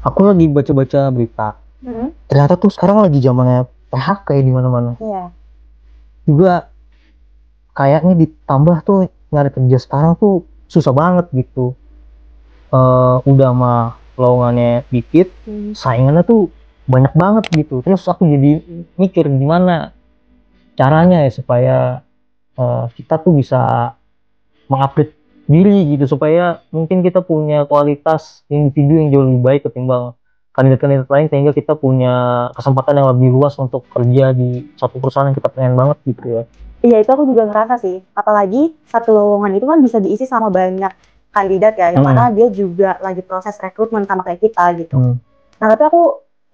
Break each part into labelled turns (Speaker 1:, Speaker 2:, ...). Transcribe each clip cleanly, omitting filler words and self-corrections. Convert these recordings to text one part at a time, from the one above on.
Speaker 1: Aku lagi baca-baca berita. Ternyata tuh sekarang lagi zamannya PHK ya di mana-mana.
Speaker 2: Iya.
Speaker 1: Juga kayaknya ditambah tuh nyari kerja sekarang tuh susah banget gitu. Udah mah lowongannya dikit, saingannya tuh banyak banget gitu. Terus aku jadi mikir gimana caranya ya supaya kita tuh bisa mengupdate diri gitu, supaya mungkin kita punya kualitas individu yang jauh lebih baik ketimbang kandidat-kandidat lain, sehingga kita punya kesempatan yang lebih luas untuk kerja di suatu perusahaan yang kita pengen banget gitu ya.
Speaker 2: Iya, itu aku juga ngerasa sih. Apalagi satu lowongan itu kan bisa diisi sama banyak kandidat ya, yang mana dia juga lagi proses rekrutmen sama kayak kita gitu. Nah, tapi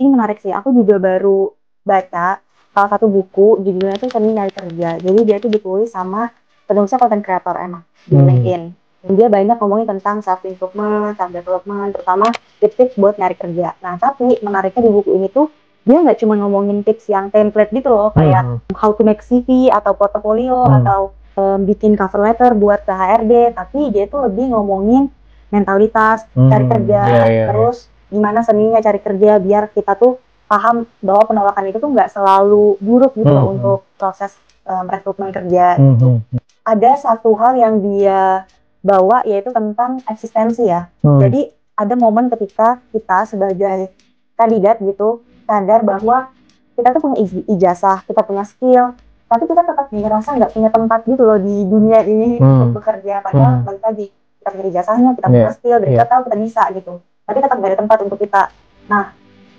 Speaker 2: ini menarik sih. Aku juga baru baca salah satu buku, judulnya tuh Seni Nyari Kerja. Jadi dia tuh ditulis sama penulisnya content creator emang di LinkedIn. Dan dia banyak ngomongin tentang self improvement, self development, terutama tips-tips buat nyari kerja. Nah, tapi menariknya di buku ini tuh dia nggak cuma ngomongin tips yang template gitu loh, kayak how to make CV atau portfolio atau bikin cover letter buat ke HRD, tapi dia tuh lebih ngomongin mentalitas cari kerja, terus gimana seninya cari kerja biar kita tuh paham bahwa penolakan itu tuh nggak selalu buruk gitu loh untuk proses rekrutmen kerja gitu. Ada satu hal yang dia bawa yaitu tentang eksistensi ya. Jadi ada momen ketika kita sebagai kandidat gitu sadar bahwa kita tuh punya ijazah, kita punya skill, tapi kita tetap ngerasa nggak punya tempat gitu loh di dunia ini untuk bekerja. Padahal balik lagi kita punya ijazahnya, kita punya skill, dan kita tahu kita bisa gitu. Tapi tetap nggak ada tempat untuk kita. Nah,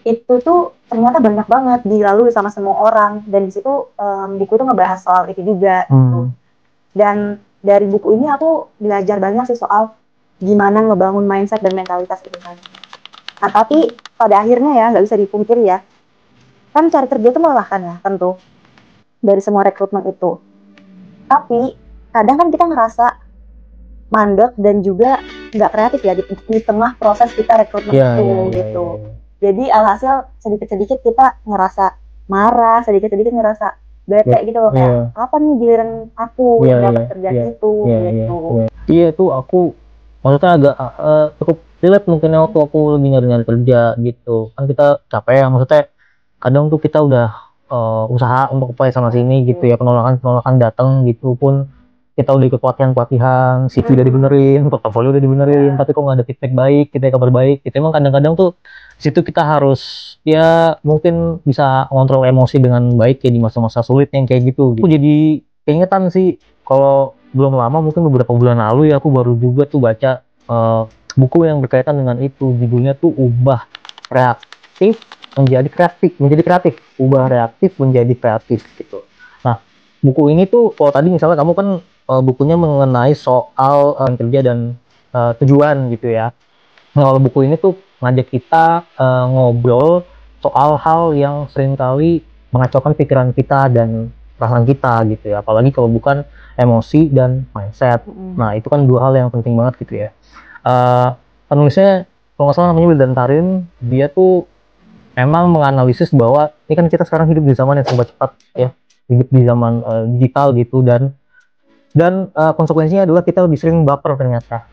Speaker 2: itu tuh ternyata banyak banget dilalui sama semua orang, dan di situ buku itu ngebahas soal itu juga gitu. Dan dari buku ini aku belajar banyak sih soal gimana ngebangun mindset dan mentalitas itu kan. Nah, tapi pada akhirnya ya nggak bisa dipungkiri ya, kan cari kerja itu melelahkan ya tentu dari semua rekrutmen itu. Tapi kadang kan kita ngerasa mandek dan juga nggak kreatif ya di tengah proses kita rekrutmen gitu. Jadi alhasil sedikit-sedikit kita ngerasa marah, sedikit-sedikit ngerasa bete gitu loh, kayak kapan nih giliran aku dapat kerjaan itu gitu.
Speaker 1: Iya tuh aku maksudnya agak cukup relate mungkin waktu aku lagi nyari-nyari kerja gitu. Kan kita capek ya, maksudnya kadang tuh kita udah usaha untuk apply sana sini gitu ya, penolakan datang gitu pun kita udah ikut pelatihan, CV udah dibenerin, portofolio udah dibenerin, tapi kok nggak ada feedback baik, kita kabar baik gitu. Emang kadang-kadang tuh situ kita harus ya mungkin bisa ngontrol emosi dengan baik ya di masa-masa sulit yang kayak gitu. Aku jadi keingetan sih, kalau belum lama mungkin beberapa bulan lalu ya aku baru juga tuh baca buku yang berkaitan dengan itu. Judulnya tuh ubah reaktif menjadi kreatif, ubah reaktif menjadi kreatif gitu. Nah, buku ini tuh kalau tadi misalnya kamu kan bukunya mengenai soal kerja dan tujuan gitu ya. Nah, kalau buku ini tuh ngajak kita ngobrol soal hal yang seringkali mengacaukan pikiran kita dan perasaan kita gitu ya, apalagi kalau bukan emosi dan mindset. Nah, itu kan dua hal yang penting banget gitu ya. Penulisnya kalau nggak salah namanya Wildan Tarin, dia tuh emang menganalisis bahwa ini kan kita sekarang hidup di zaman yang serba cepat ya, hidup di zaman digital gitu, dan konsekuensinya adalah kita lebih sering baper ternyata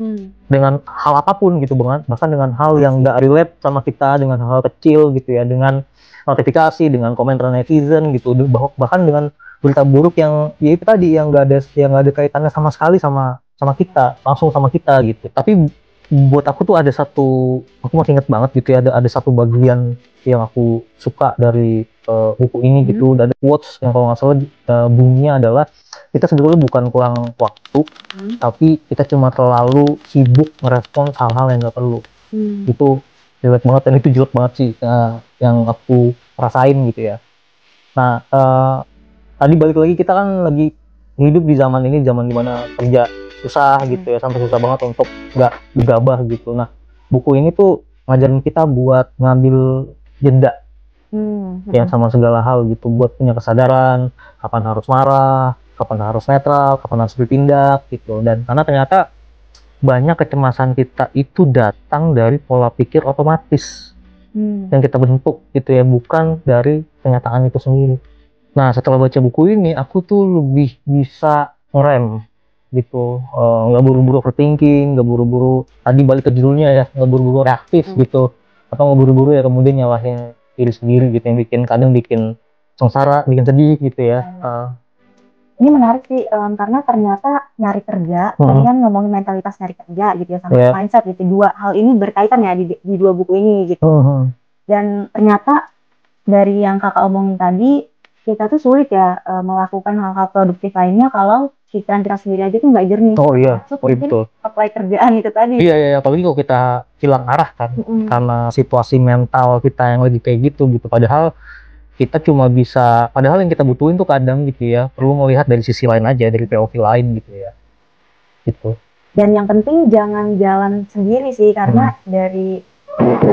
Speaker 1: dengan hal apapun gitu, bahkan dengan hal yang nggak relate sama kita, dengan hal kecil gitu ya, dengan notifikasi, dengan komentar netizen gitu, bahkan dengan berita buruk yang ya itu tadi yang nggak ada kaitannya sama sekali sama kita, langsung sama kita gitu. Tapi buat aku tuh ada satu, aku masih inget banget gitu ya, ada satu bagian yang aku suka dari buku ini gitu. Ada quotes yang kalau nggak salah bunyinya adalah, kita sebetulnya bukan kurang waktu, tapi kita cuma terlalu sibuk merespons hal-hal yang nggak perlu. Itu jelek banget, dan itu jelek banget sih yang aku rasain gitu ya. Nah, tadi balik lagi, kita kan lagi hidup di zaman ini, zaman dimana kerja susah gitu ya, sampai susah banget untuk nggak gegabah gitu. Nah, buku ini tuh ngajarin kita buat ngambil jeda ya sama segala hal gitu, buat punya kesadaran kapan harus marah, kapan harus netral, kapan harus bertindak gitu. Dan karena ternyata banyak kecemasan kita itu datang dari pola pikir otomatis yang kita bentuk gitu ya, bukan dari kenyataan itu sendiri. Nah, setelah baca buku ini, aku tuh lebih bisa ngerem gitu, nggak buru-buru overthinking, nggak buru-buru, tadi balik ke judulnya ya, nggak buru-buru reaktif gitu. apa ngeburu-buru ya kemudian nyawahin diri sendiri gitu yang kadang bikin sengsara, bikin sedih gitu ya.
Speaker 2: Ini menarik sih, karena ternyata nyari kerja, tadi kan ngomongin mentalitas nyari kerja gitu ya, sama mindset gitu. Dua hal ini berkaitan ya di dua buku ini gitu. Dan ternyata dari yang kakak omongin tadi, kita tuh sulit ya melakukan hal-hal produktif lainnya kalau pikiran kita sendiri aja tuh nggak jernih.
Speaker 1: Oh iya,
Speaker 2: betul. Apply kerjaan itu tadi.
Speaker 1: Iya, apalagi kalau kita hilang arah kan, karena situasi mental kita yang lagi kayak gitu. Padahal kita cuma bisa, padahal yang kita butuhin tuh kadang gitu ya, perlu melihat dari sisi lain aja, dari POV lain gitu ya. Gitu.
Speaker 2: Dan yang penting jangan jalan sendiri sih, karena dari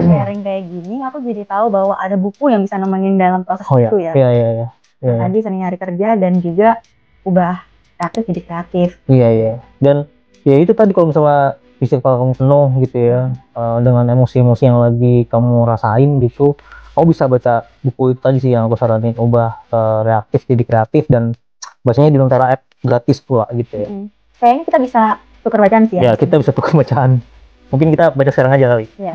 Speaker 2: sharing kayak gini, aku jadi tahu bahwa ada buku yang bisa nemenin dalam proses itu ya.
Speaker 1: Iya.
Speaker 2: Tadi sering nyari kerja dan juga ubah kreatif jadi kreatif.
Speaker 1: Iya. Dan ya itu tadi kalau misalnya fisik kamu penuh gitu ya, dengan emosi-emosi yang lagi kamu rasain gitu, kamu bisa baca buku itu tadi sih yang aku saranin, ubah reaktif jadi kreatif, dan bacanya di Nuntara app gratis pula gitu ya.
Speaker 2: Kayaknya kita bisa tukar bacaan sih ya.
Speaker 1: Ya, kita bisa tukar bacaan. Mungkin kita baca sekarang aja kali.
Speaker 2: Iya.